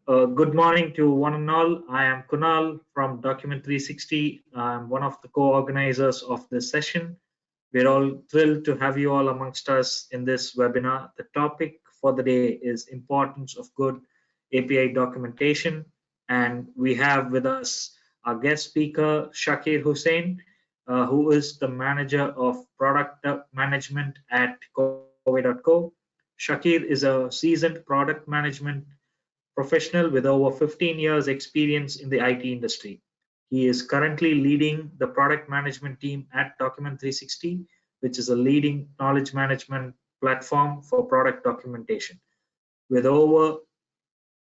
Good morning to one and all. I am Kunal from Document 360. I'm one of the co-organizers of this session. We're all thrilled to have you all amongst us in this webinar. The topic for the day is importance of good API documentation. And we have with us our guest speaker, Shakir Hussain, who is the manager of product management at 𝐭𝐚𝐤𝐞𝐚𝐲𝐬. Shakir is a seasoned product management professional with over 15 years experience in the IT industry. He is currently leading the product management team at Document 360, which is a leading knowledge management platform for product documentation. With over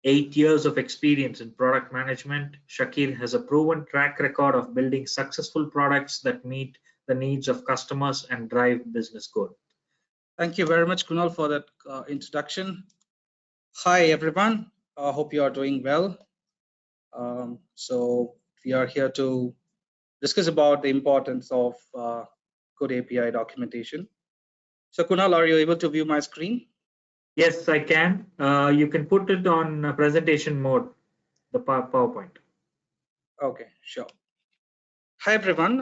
8 years of experience in product management, Shakir has a proven track record of building successful products that meet the needs of customers and drive business growth. Thank you very much, Kunal, for that introduction. Hi, everyone. I hope you are doing well. So we are here to discuss about the importance of good API documentation. So Kunal, are you able to view my screen? Yes, I can. You can put it on presentation mode, the PowerPoint. Okay, sure. Hi everyone.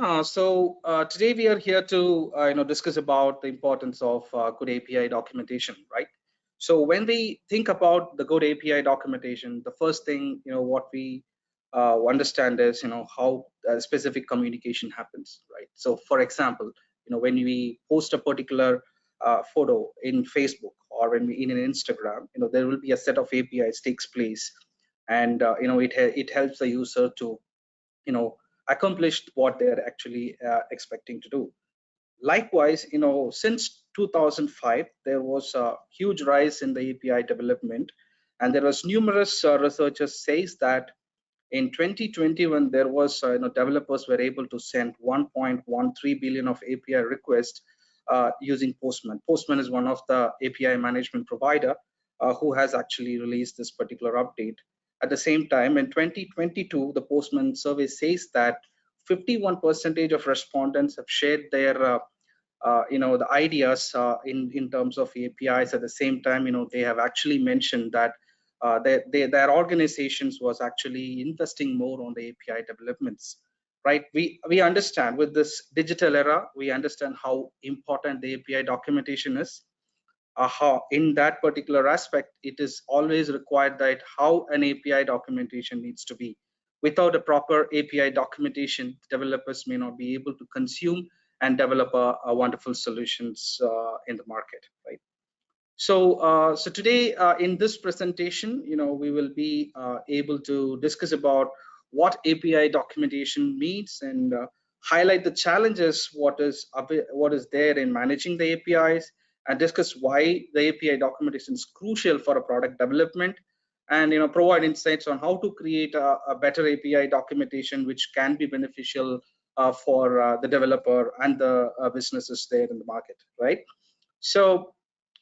Today we are here to discuss about the importance of good API documentation, right? So when we think about the good API documentation, the first thing what we understand is how specific communication happens, right? So for example, when we post a particular photo in Facebook or when we in an Instagram, there will be a set of APIs takes place, and it helps the user to accomplished what they're actually expecting to do. Likewise, since 2005, there was a huge rise in the API development, and there was numerous researchers says that in 2021 there was developers were able to send 1.13 billion of API requests using Postman. Postman is one of the API management provider who has actually released this particular update. At the same time, in 2022, the Postman survey says that 51% of respondents have shared their, the ideas in terms of APIs. At the same time, they have actually mentioned that their organizations was actually investing more on the API developments. Right? We understand with this digital era, we understand how important the API documentation is. How in that particular aspect, it is always required that how an API documentation needs to be. Without a proper API documentation, developers may not be able to consume and develop a wonderful solutions in the market, right? So, so today in this presentation, we will be able to discuss about what API documentation means and highlight the challenges, what is there in managing the APIs, and discuss why the API documentation is crucial for a product development, and provide insights on how to create a better API documentation which can be beneficial for the developer and the businesses there in the market, right? So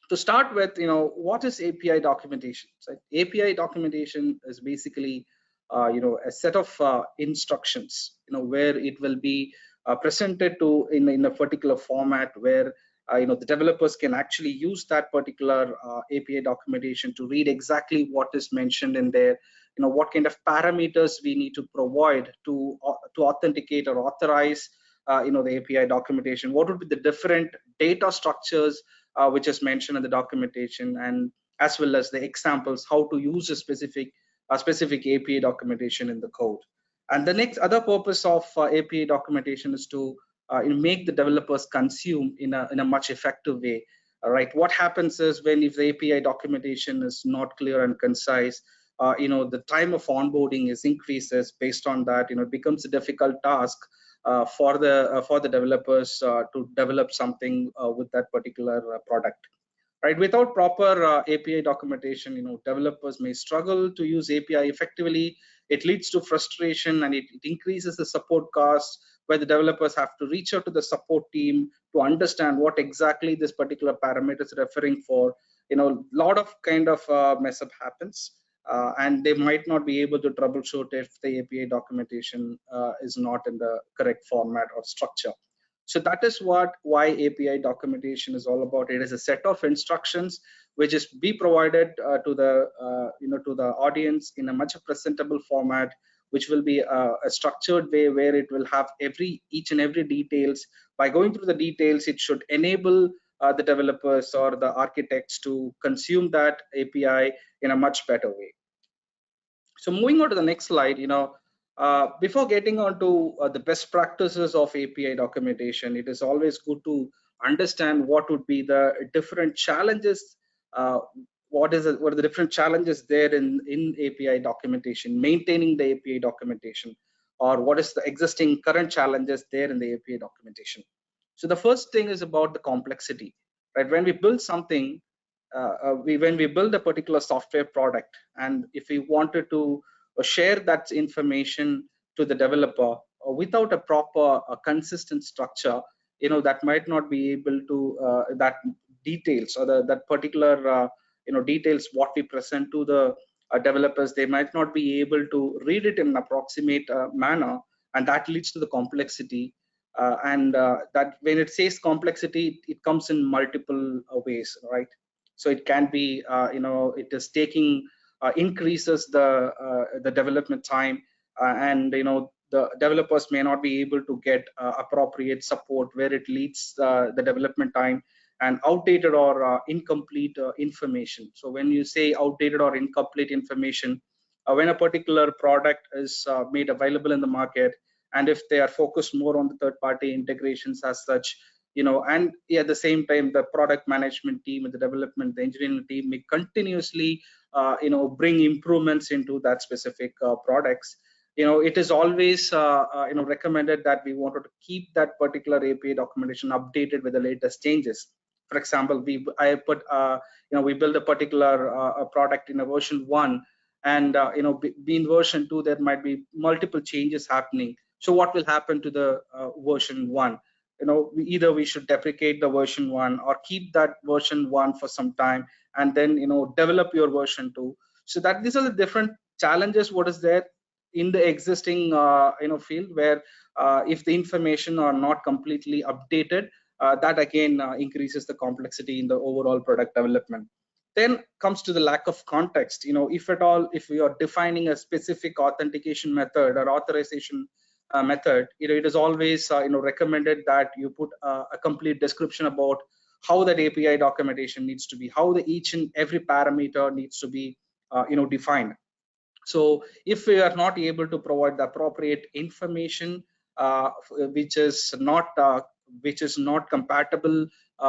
to start with, what is API documentation? So API documentation is basically a set of instructions where it will be presented to in a particular format where the developers can actually use that particular API documentation to read exactly what is mentioned in there, what kind of parameters we need to provide to authenticate or authorize the API documentation, what would be the different data structures which is mentioned in the documentation, and as well as the examples how to use a specific API documentation in the code. And the next other purpose of API documentation is to make the developers consume in a much effective way. All right, what happens is when if the API documentation is not clear and concise, the time of onboarding is increases. Based on that, it becomes a difficult task for the developers to develop something with that particular product. Right, without proper API documentation, developers may struggle to use API effectively. It leads to frustration and it increases the support costs, where the developers have to reach out to the support team to understand what exactly this particular parameter is referring for. A lot of kind of mess up happens, and they might not be able to troubleshoot if the API documentation is not in the correct format or structure. So that is why API documentation is all about. It is a set of instructions which is be provided to the to the audience in a much presentable format, which will be a structured way where it will have each and every details. By going through the details, it should enable the developers or the architects to consume that API in a much better way. So moving on to the next slide, before getting on to the best practices of API documentation, it is always good to understand what would be the different challenges. What are the different challenges there in API documentation, maintaining the API documentation, or what is the existing current challenges there in the API documentation. So the first thing is about the complexity, right? When we build something, when we build a particular software product, and if we wanted to share that information to the developer without a proper consistent structure, that might not be able to that details or that particular details what we present to the developers, they might not be able to read it in an approximate manner, and that leads to the complexity. And that when it says complexity, it comes in multiple ways, right? So it can be it is taking increases the development time, and the developers may not be able to get appropriate support, where it leads the development time and outdated or incomplete information. So when you say outdated or incomplete information, when a particular product is made available in the market, and if they are focused more on the third-party integrations as such, and at the same time, the product management team and the development, the engineering team may continuously, bring improvements into that specific products. It is always, recommended that we wanted to keep that particular API documentation updated with the latest changes. For example, we build a particular product in a version 1, and in version 2 there might be multiple changes happening. So what will happen to the version 1? Either we should deprecate the version 1 or keep that version 1 for some time, and then develop your version 2. So that these are the different challenges what is there in the existing field, where if the information are not completely updated, that again increases the complexity in the overall product development. Then comes to the lack of context. If at all, if we are defining a specific authentication method or authorization method, it is always recommended that you put a complete description about how that API documentation needs to be, how each and every parameter needs to be defined. So if we are not able to provide the appropriate information, which is not compatible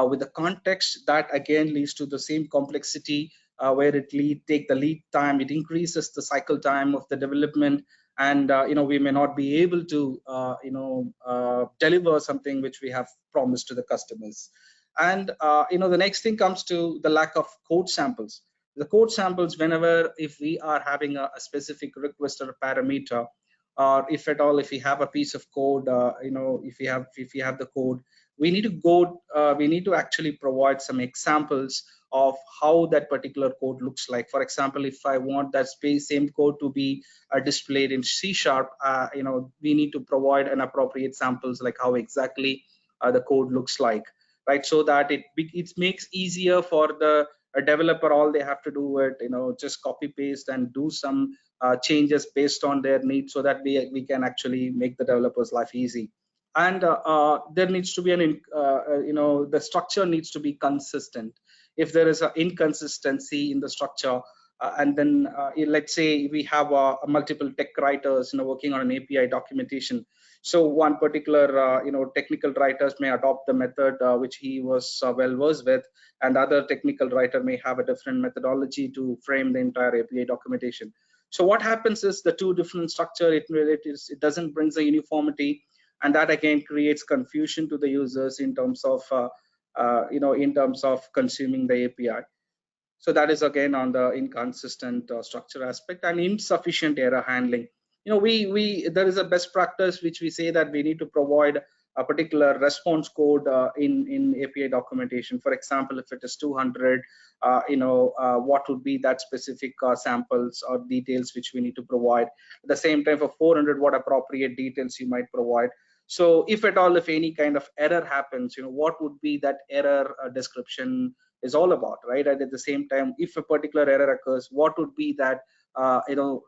with the context, that again leads to the same complexity, where it take the lead time, it increases the cycle time of the development, and we may not be able to deliver something which we have promised to the customers. And the next thing comes to the lack of code samples. The code samples, whenever if we are having a specific request or a parameter, or if at all if we have a piece of code, if we have the code, we need to actually provide some examples of how that particular code looks like. For example, if I want that same code to be displayed in C#, we need to provide an appropriate samples, like how exactly the code looks like, right? So that it makes easier for the developer. All they have to do it, just copy paste and do some changes based on their needs, so that we can actually make the developers' life easy. And there needs to be the structure needs to be consistent. If there is an inconsistency in the structure, and then let's say we have multiple tech writers working on an API documentation. So one particular technical writers may adopt the method which he was well versed with, and other technical writer may have a different methodology to frame the entire API documentation. So what happens is the two different structure, it doesn't bring the uniformity, and that again creates confusion to the users in terms of consuming the API. So that is again on the inconsistent structure aspect, and insufficient error handling. There is a best practice which we say that we need to provide a particular response code in API documentation. For example, if it is 200, what would be that specific samples or details which we need to provide. At the same time, for 400, what appropriate details you might provide. So if at all, if any kind of error happens, what would be that error description is all about, right? And at the same time, if a particular error occurs, what would be that the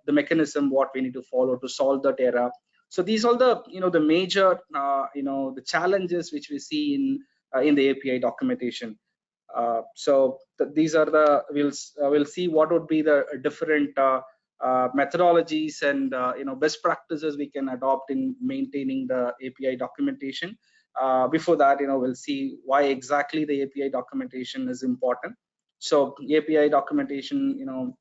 mechanism what we need to follow to solve that error. So these are the the major the challenges which we see in the API documentation. So these are the we'll see what would be the different methodologies and best practices we can adopt in maintaining the API documentation. Before that, we'll see why exactly the API documentation is important. So API documentation,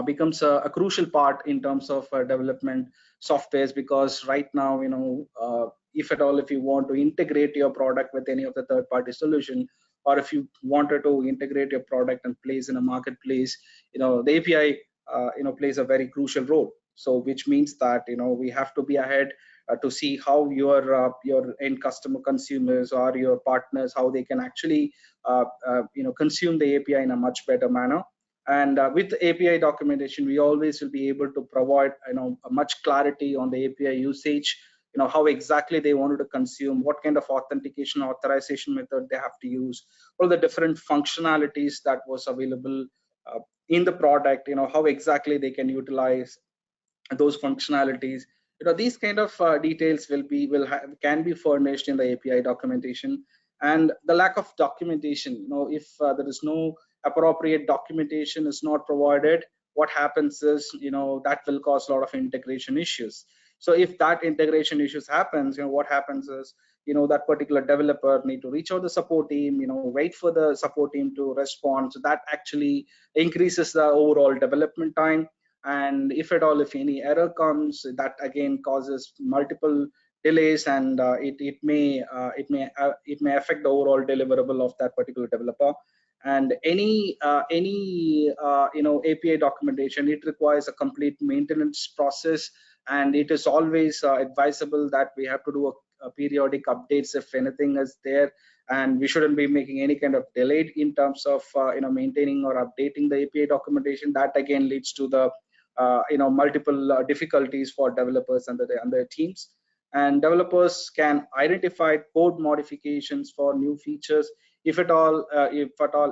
becomes a crucial part in terms of development softwares, because right now, if at all, if you want to integrate your product with any of the third-party solution, or if you wanted to integrate your product and place in a marketplace, the API, plays a very crucial role. So which means that, we have to be ahead to see how your end customer consumers or your partners, how they can actually consume the API in a much better manner. And with API documentation, we always will be able to provide a much clarity on the API usage, how exactly they wanted to consume, what kind of authentication authorization method they have to use, all the different functionalities that was available in the product, how exactly they can utilize those functionalities. These kind of details can be furnished in the API documentation. And the lack of documentation, if there is no appropriate documentation is not provided, what happens is, that will cause a lot of integration issues. So if that integration issues happens, what happens is, that particular developer need to reach out the support team, wait for the support team to respond. So that actually increases the overall development time. And if at all, if any error comes, that again causes multiple delays, and it may affect the overall deliverable of that particular developer. And any API documentation, it requires a complete maintenance process, and it is always advisable that we have to do a periodic updates if anything is there, and we shouldn't be making any kind of delay in terms of maintaining or updating the API documentation. That again leads to the multiple difficulties for developers and their teams. And developers can identify code modifications for new features if at all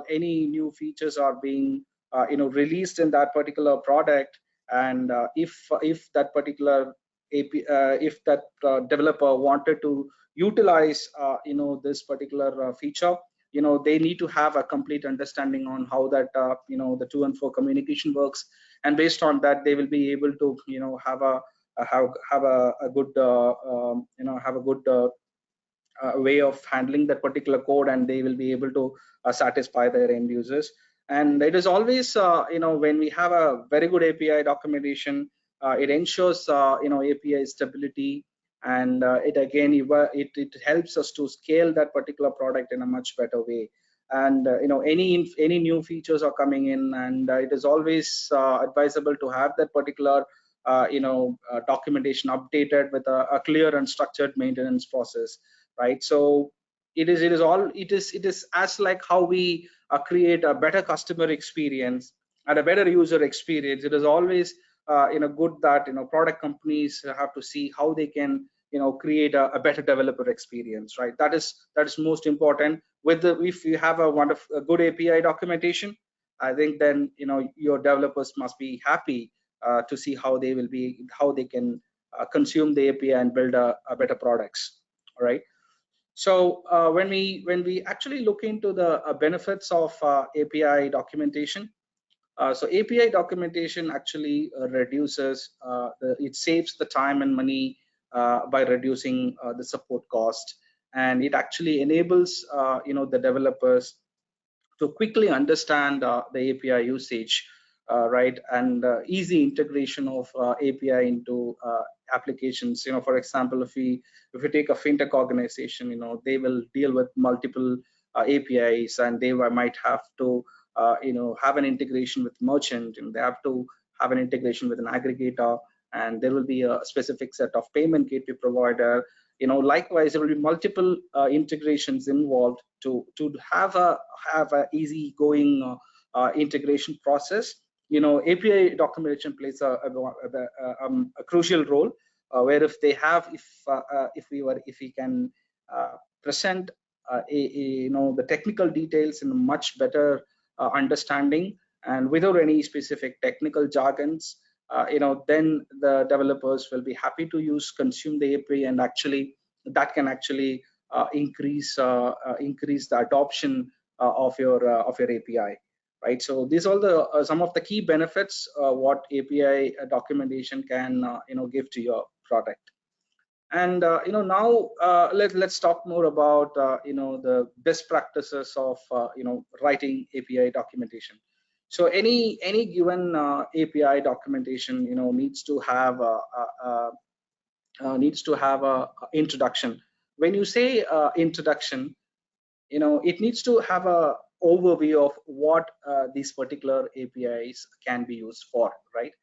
any new features are being released in that particular product. And if that particular if that developer wanted to utilize this particular feature, they need to have a complete understanding on how that the to and fro communication works, and based on that they will be able to have a good way of handling that particular code, and they will be able to satisfy their end users. And it is always when we have a very good API documentation, it ensures API stability, and it helps us to scale that particular product in a much better way. And any new features are coming in, and it is always advisable to have that particular documentation updated with a clear and structured maintenance process, right? So it is as like how we create a better customer experience and a better user experience. It is always good that product companies have to see how they can create a better developer experience, right? That is most important. If you have a good API documentation, I think then your developers must be happy to see how they can consume the API and build a better products. All right. So when we actually look into the benefits of API documentation, so API documentation actually it saves the time and money by reducing the support cost, and it actually enables the developers to quickly understand the API usage, right, and easy integration of API into applications. For example, if we take a fintech organization, they will deal with multiple APIs, and they might have to have an integration with merchant, and they have to have an integration with an aggregator, and there will be a specific set of payment gateway provider. Likewise, there will be multiple integrations involved to have a easy going integration process. API documentation plays a crucial role where if they have, if we can present the technical details in a much better understanding and without any specific technical jargons, then the developers will be happy to consume the API, and actually that can actually increase the adoption of your API, right? So these are the some of the key benefits what API documentation can give to your product. And now let's talk more about the best practices of writing API documentation. So any given API documentation needs to have a introduction. When you say introduction, it needs to have a overview of what these particular APIs can be used for, right?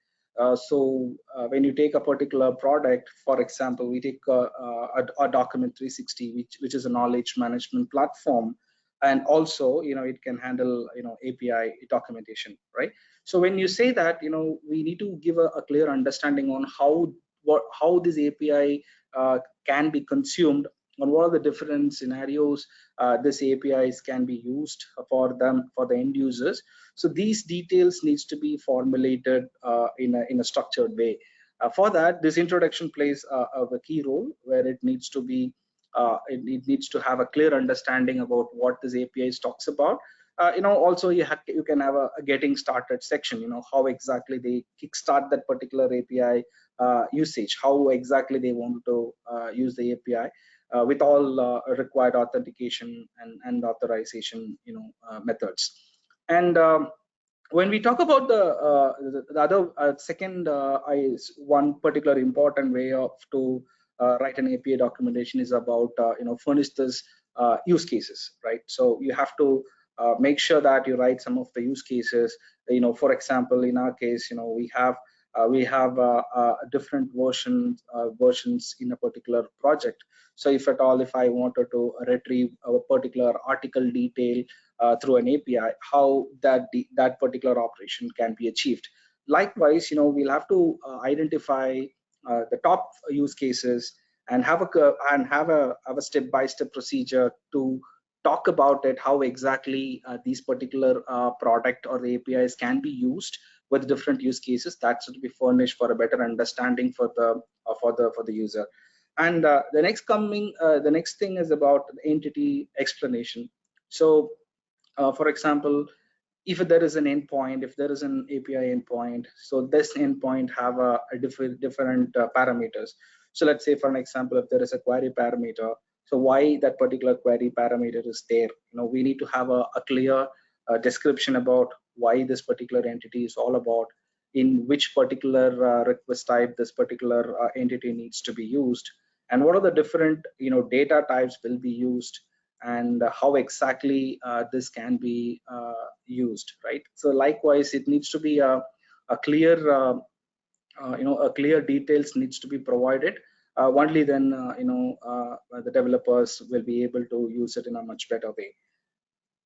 So when you take a particular product, for example, we take a document 360, which is a knowledge management platform, and also it can handle API documentation, right? So when you say that, we need to give a clear understanding on how this API can be consumed, on what are the different scenarios this APIs can be used for the end users. So these details needs to be formulated in a structured way. For that, this introduction plays a key role, where it needs to be it needs to have a clear understanding about what this API talks about. Also you can have a getting started section, how exactly they kickstart that particular API usage, how exactly they want to use the API with all required authentication and authorization methods. And when we talk about the other second is one particular important way of to write an API documentation is about furnish this use cases, right? So you have to make sure that you write some of the use cases. For example, in our case, we have different versions in a particular project. So if at all, if I wanted to retrieve a particular article detail through an API, how that particular operation can be achieved. Likewise, we'll have to identify the top use cases and have a step-by-step procedure to talk about it, how exactly these particular product or the APIs can be used with different use cases. That should be furnished for a better understanding for the user. And the next thing is about the entity explanation. So for example, if there is an endpoint, if there is an API endpoint, so this endpoint have a different parameters. So let's say, for an example, if there is a query parameter, so why that particular query parameter is there, we need to have a clear description about why this particular entity is all about, in which particular request type this particular entity needs to be used, and what are the different data types will be used, and how exactly this can be used, right? So likewise, it needs to be a clear a clear details needs to be provided. Only then the developers will be able to use it in a much better way.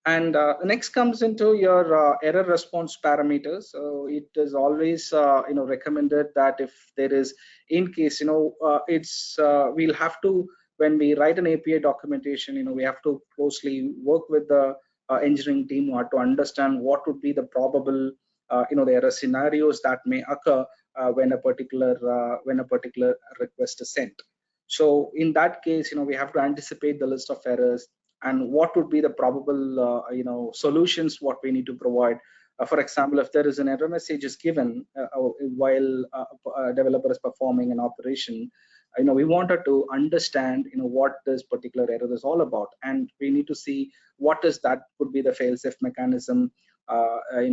And next comes into your error response parameters. So it is always recommended that if there is, in case it's we'll have to, when we write an API documentation, we have to closely work with the engineering team to understand what would be the probable the error scenarios that may occur when a particular request is sent. So in that case, we have to anticipate the list of errors and what would be the probable solutions what we need to provide. For example, if there is an error message is given while a developer is performing an operation, we wanted to understand what this particular error is all about, and we need to see what is that could be the fail-safe mechanism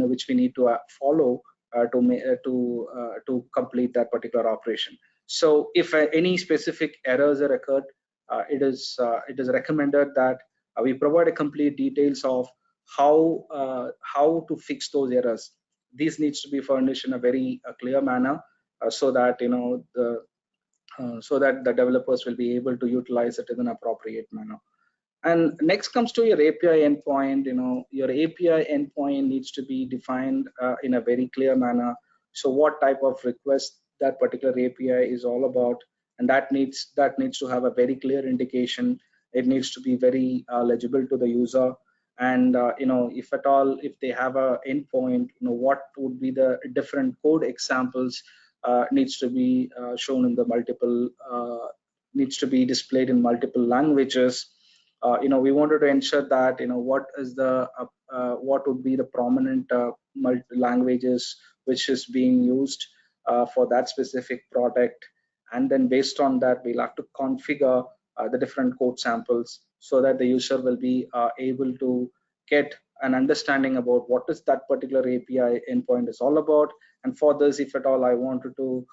which we need to follow to complete that particular operation. So if any specific errors are occurred, it is recommended that we provide a complete details of how to fix those errors. These needs to be furnished in a very clear manner so that the developers will be able to utilize it in an appropriate manner. And next comes to your API endpoint. Your API endpoint needs to be defined in a very clear manner. So what type of request that particular API is all about, and that needs to have a very clear indication. It needs to be very legible to the user. And if at all, if they have a endpoint, what would be the different code examples needs to be shown in the multiple, needs to be displayed in multiple languages. We wanted to ensure that what would be the prominent languages which is being used for that specific product, and then based on that we'll have to configure the different code samples so that the user will be able to get an understanding about what is that particular API endpoint is all about. And for this, if at all I wanted to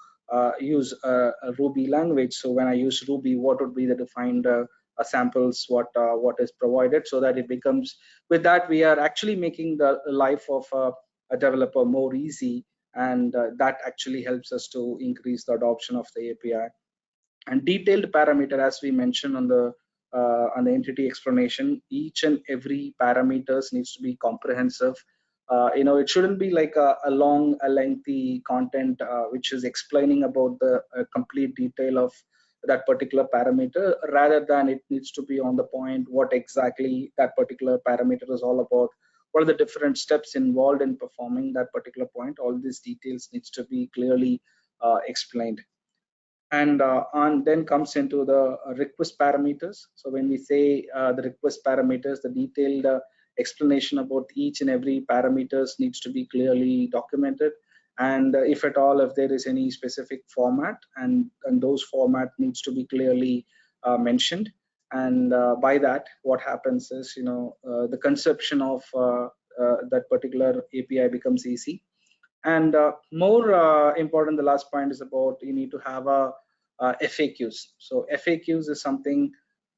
use a Ruby language, so when I use Ruby, what would be the defined samples, what is provided, so that it becomes, with that we are actually making the life of a developer more easy, and that actually helps us to increase the adoption of the API. And detailed parameter, as we mentioned on the entity explanation, each and every parameters needs to be comprehensive. It shouldn't be like a lengthy content which is explaining about the complete detail of that particular parameter, rather than it needs to be on the point what exactly that particular parameter is all about, what are the different steps involved in performing that particular point. All these details needs to be clearly explained. And then comes into the request parameters. So when we say the request parameters, the detailed explanation about each and every parameters needs to be clearly documented. And if at all, if there is any specific format, and those format needs to be clearly mentioned. And by that, what happens is, the conception of that particular API becomes easy. And more important, the last point is about, you need to have a FAQs. So FAQs is something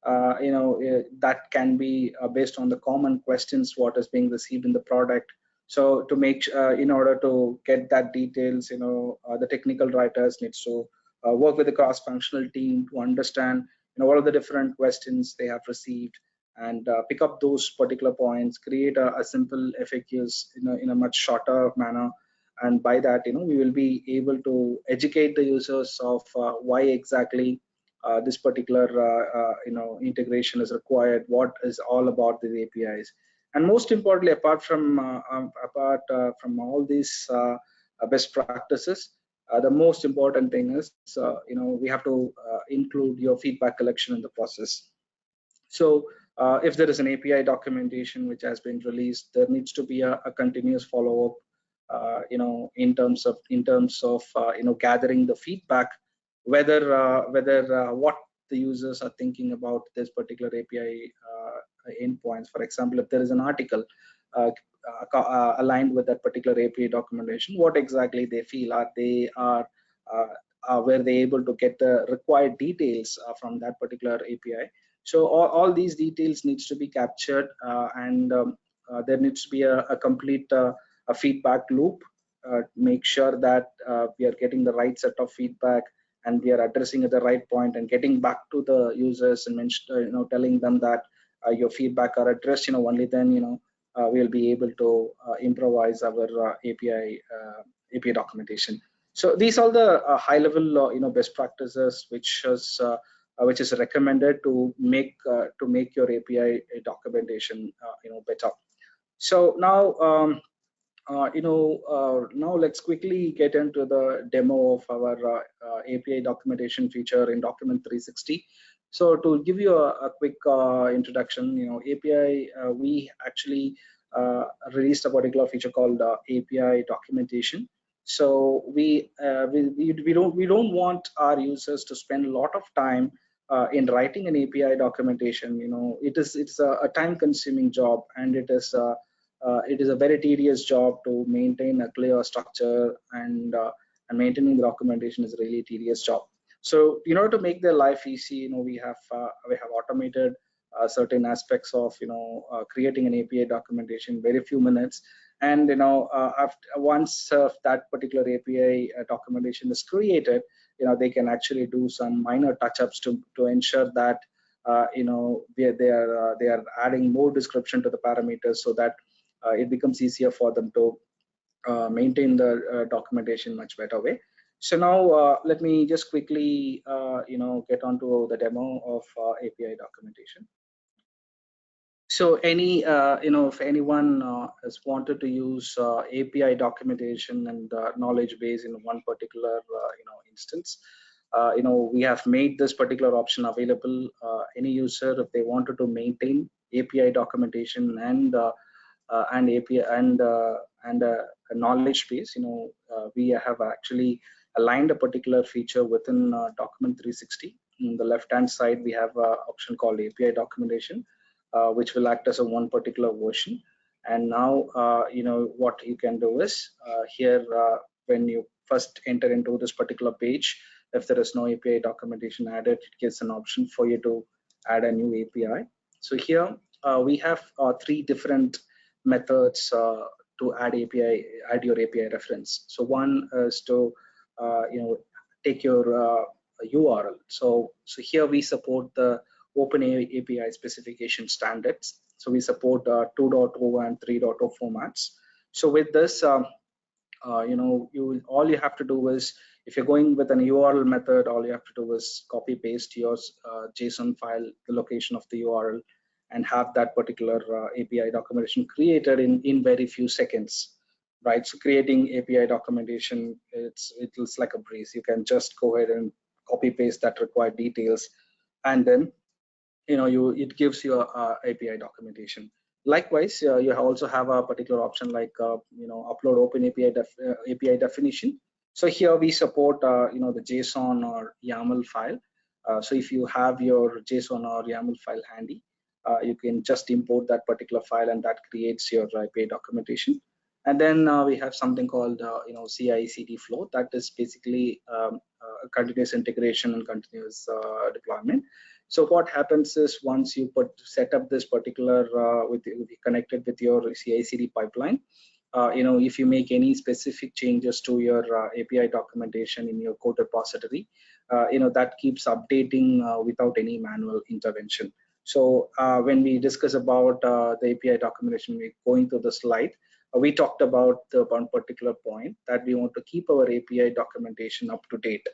that can be based on the common questions what is being received in the product. So to make in order to get that details, the technical writers needs to work with the cross-functional team to understand what are the different questions they have received, and pick up those particular points, create a simple FAQs in a much shorter manner. And by that, we will be able to educate the users of why exactly this particular integration is required, what is all about the APIs. And most importantly, apart from all these best practices, the most important thing is we have to include your feedback collection in the process. So if there is an API documentation which has been released, there needs to be a continuous follow-up in terms of gathering the feedback, whether what the users are thinking about this particular API endpoints. For example, if there is an article aligned with that particular API documentation, what exactly they feel, were they able to get the required details from that particular API. So all these details needs to be captured, and there needs to be a complete a feedback loop, make sure that we are getting the right set of feedback, and we are addressing at the right point and getting back to the users and telling them that your feedback are addressed. Only then we'll be able to improvise our API documentation. So these are the high level best practices which is recommended to make your API documentation better. So now now let's quickly get into the demo of our API documentation feature in Document 360. So to give you a quick introduction, API, we actually released a particular feature called API documentation. So we don't want our users to spend a lot of time in writing an API documentation. It's a time-consuming job, and it is a very tedious job to maintain a clear structure, and maintaining the documentation is a really tedious job. So in order to make their life easy, we have automated certain aspects of creating an API documentation very few minutes. And once that particular API documentation is created, they can actually do some minor touch-ups to ensure that they are adding more description to the parameters, so that it becomes easier for them to maintain the documentation much better way. So now let me just quickly get onto the demo of API documentation. So any if anyone has wanted to use API documentation and knowledge base in one particular instance, we have made this particular option available. Any user, if they wanted to maintain API documentation and API and a knowledge base, we have actually aligned a particular feature within document 360. On the left hand side, we have an option called API documentation, which will act as a one particular version. And now what you can do is here when you first enter into this particular page, if there is no API documentation added, it gives an option for you to add a new API. So here we have three different methods to add your API reference. So one is to take your URL. So here we support the Open API specification standards. So we support 2.0 and 3.0 formats. So with this, all you have to do is, if you're going with an URL method, all you have to do is copy paste your JSON file, the location of the URL, and have that particular API documentation created in very few seconds, right? So creating API documentation, it's like a breeze. You can just go ahead and copy paste that required details, and then it gives you API documentation. Likewise, you also have a particular option like upload open API definition. So here we support the JSON or YAML file. So if you have your JSON or YAML file handy, you can just import that particular file, and that creates your API documentation. And then we have something called CI/CD flow. That is basically a continuous integration and continuous deployment. So what happens is, once you set up this particular connected with your CI/CD pipeline, if you make any specific changes to your API documentation in your code repository, that keeps updating without any manual intervention. So when we discuss about the API documentation, we're going through the slide. We talked about the one particular point that we want to keep our API documentation up to date,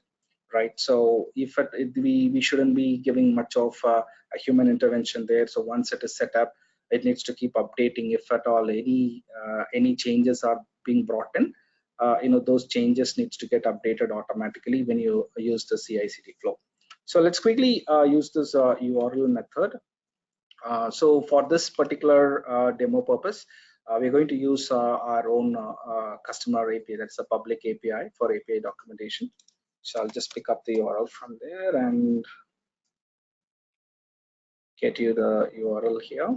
right? So we shouldn't be giving much of a human intervention there. So once it is set up, it needs to keep updating. If at all any changes are being brought in, those changes needs to get updated automatically when you use the CI/CD flow. So let's quickly use this URL method. So for this particular demo purpose, we're going to use our own customer API. That's a public API for API documentation. So I'll just pick up the URL from there and get you the URL here.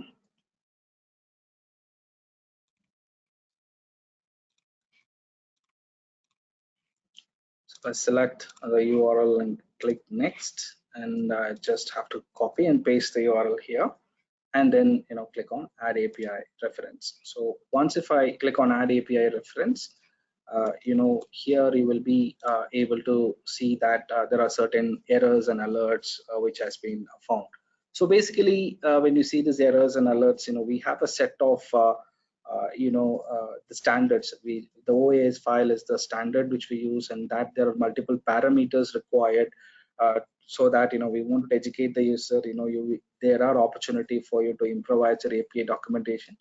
So I select the URL and click next, and I just have to copy and paste the URL here, and then click on add API reference. So once if I click on add API reference, here you will be able to see that there are certain errors and alerts which has been found. So basically, when you see these errors and alerts, we have a set of the standards. The OAS file is the standard which we use, and that there are multiple parameters required so that we want to educate the user. There are opportunity for you to improvise your API documentation.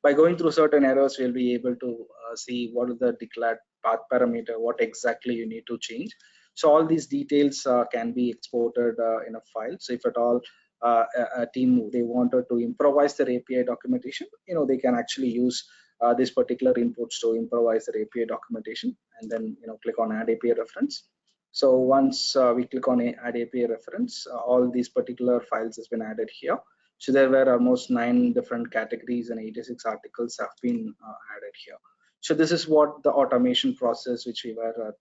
By going through certain errors, we'll be able to see what is the declared path parameter, what exactly you need to change. So all these details can be exported in a file. So if at all a team they wanted to improvise their API documentation, they can actually use this particular inputs to improvise their API documentation, and then click on add API reference. So once we click on add API reference, all these particular files has been added here. So there were almost 9 different categories and 86 articles have been added here. So this is what the automation process which we were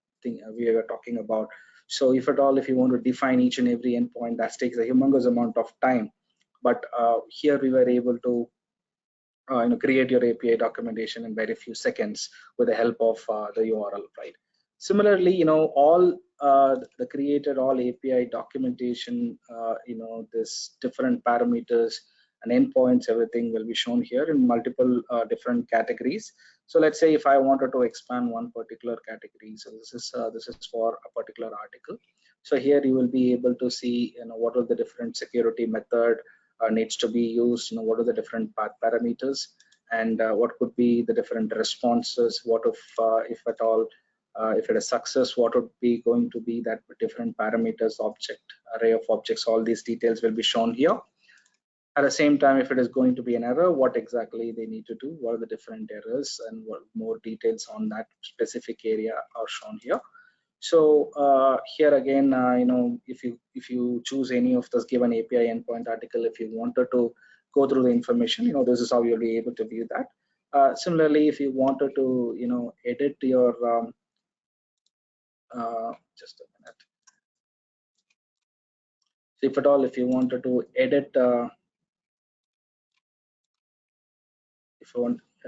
talking about. So if at all, if you want to define each and every endpoint, that takes a humongous amount of time. But here we were able to create your API documentation in very few seconds with the help of the URL, right? Similarly, all the created all API documentation, this different parameters and endpoints, everything will be shown here in multiple different categories. So let's say if I wanted to expand one particular category, so this is for a particular article. So here you will be able to see, what are the different security method needs to be used, what are the different path parameters, and what could be the different responses. What if at all, if it is success, what would be going to be that different parameters, object, array of objects, all these details will be shown here. At the same time, if it is going to be an error, what exactly they need to do, what are the different errors, and what more details on that specific area are shown here. So here again, if you choose any of this given API endpoint article, if you wanted to go through the information, this is how you'll be able to view that. Similarly, if you wanted to, edit your just a minute. So if at all, if you wanted to edit, if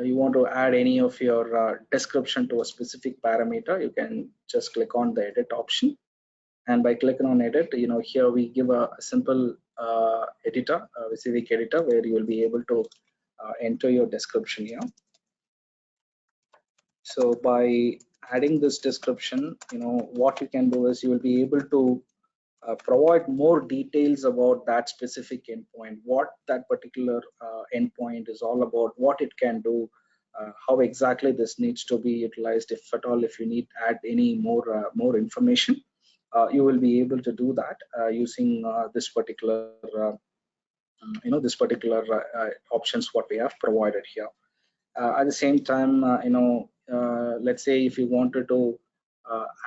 you want to add any of your description to a specific parameter, you can just click on the edit option. And by clicking on edit, here we give a simple editor, a civic editor, where you will be able to enter your description here. So by adding this description, what you can do is you will be able to provide more details about that specific endpoint, what that particular endpoint is all about, what it can do, how exactly this needs to be utilized, if at all, if you need to add any more information. You will be able to do that using this particular options what we have provided here. At the same time, let's say if you wanted to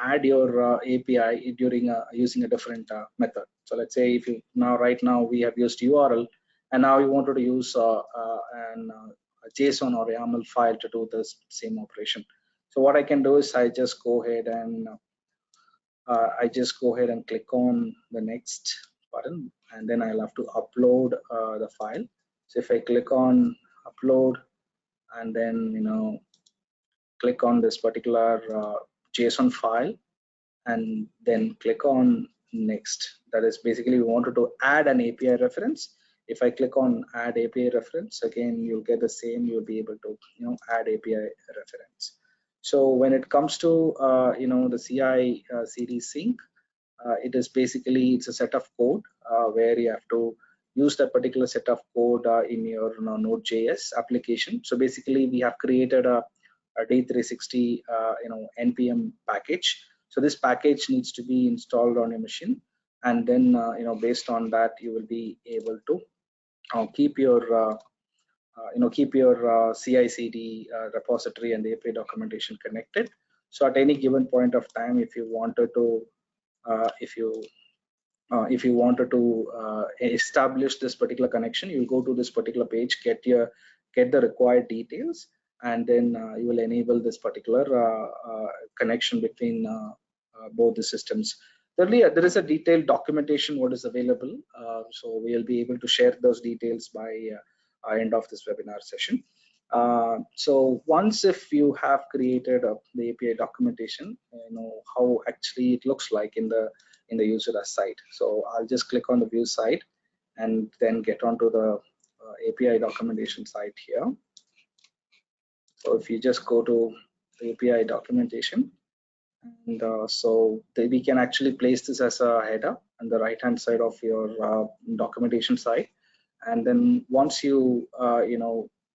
add your API during using a different method. So let's say if you right now we have used URL, and now you wanted to use a JSON or YAML file to do this same operation. So what I can do is I just go ahead and click on the next button, and then I'll have to upload the file. So if I click on upload, and then click on this particular JSON file, and then click on next. That is basically we wanted to add an API reference. If I click on add API reference, again you'll get the same. You'll be able to add API reference. So when it comes to the CI CD sync, it is basically it's a set of code where you have to use that particular set of code in your Node.js application. So basically we have created a D360 npm package. So this package needs to be installed on your machine, and then based on that you will be able to keep your CI/CD repository and the API documentation connected. So at any given point of time, if you wanted to establish this particular connection, you go to this particular page, get the required details, and then you will enable this particular connection between both the systems. Thirdly, there is a detailed documentation what is available, so we'll be able to share those details by end of this webinar session. So once if you have created the API documentation, how actually it looks like in the user side. So I'll just click on the view side and then get onto the API documentation site here. So if you just go to the API documentation, and so we can actually place this as a header on the right hand side of your documentation site. And then once you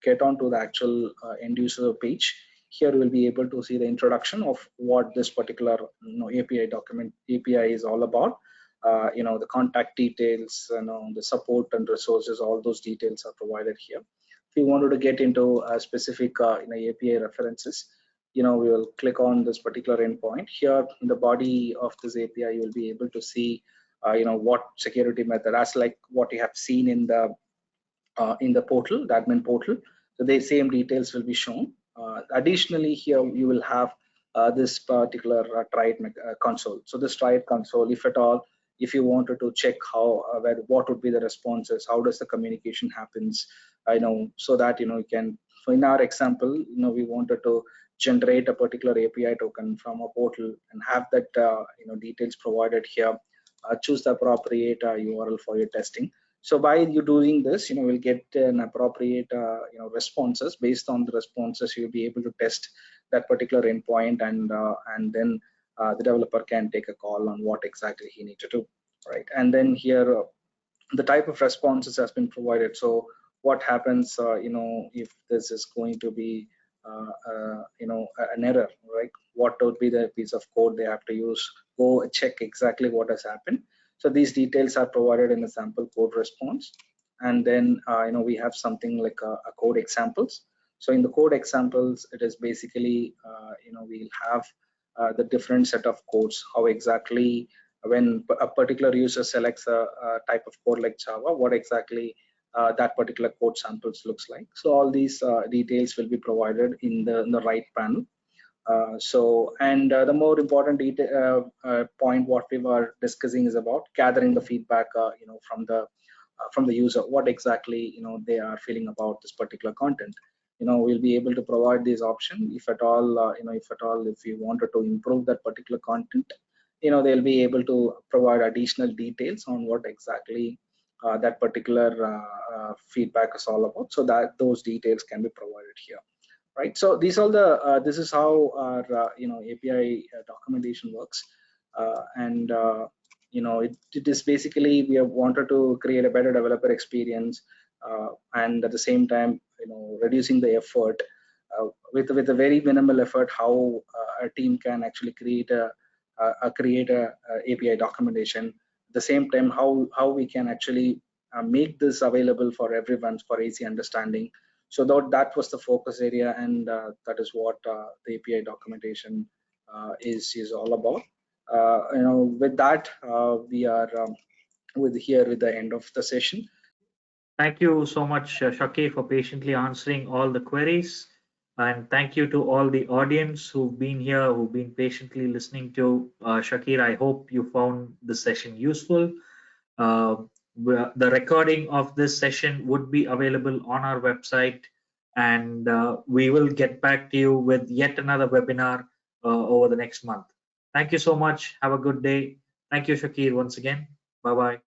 get onto the actual end user page, here you will be able to see the introduction of what this particular API is all about. The contact details, the support and resources, all those details are provided here. If you wanted to get into specific API references, we will click on this particular endpoint. Here in the body of this API, you will be able to see what security method, as like what you have seen in the portal, the admin portal. So the same details will be shown. Additionally, here you will have this particular triad console. So this triad console, if at all, if you wanted to check how what would be the responses, how does the communication happens, so that you can. So in our example, we wanted to generate a particular API token from a portal and have that details provided here. Choose the appropriate URL for your testing. So by you doing this, we'll get an appropriate responses. Based on the responses, you'll be able to test that particular endpoint, and then the developer can take a call on what exactly he needs to do, right? And then here the type of responses has been provided. So what happens if this is going to be an error, right? What would be the piece of code they have to use? Go check exactly what has happened. So these details are provided in the sample code response. And then we have something like a code examples. So in the code examples, it is basically we'll have the different set of codes, how exactly when a particular user selects a type of code like Java, what exactly that particular code samples looks like. So all these details will be provided in the right panel. The more important point what we were discussing is about gathering the feedback from the user, what exactly they are feeling about this particular content. We'll be able to provide this option if at all if we wanted to improve that particular content. They'll be able to provide additional details on what exactly that particular feedback is all about, so that those details can be provided here, right? So these all the this is how our API documentation works, it is basically we have wanted to create a better developer experience, and at the same time reducing the effort with a very minimal effort, how a team can actually create a API documentation. At the same time, how we can actually make this available for everyone for easy understanding. So that was the focus area, and that is what the API documentation is all about. With that, we are with the end of the session. Thank you so much, Shakir, for patiently answering all the queries. And thank you to all the audience who've been here, who've been patiently listening to Shakir. I hope you found the session useful. The recording of this session would be available on our website, and we will get back to you with yet another webinar over the next month. Thank you so much. Have a good day. Thank you, Shakir, once again. Bye-bye.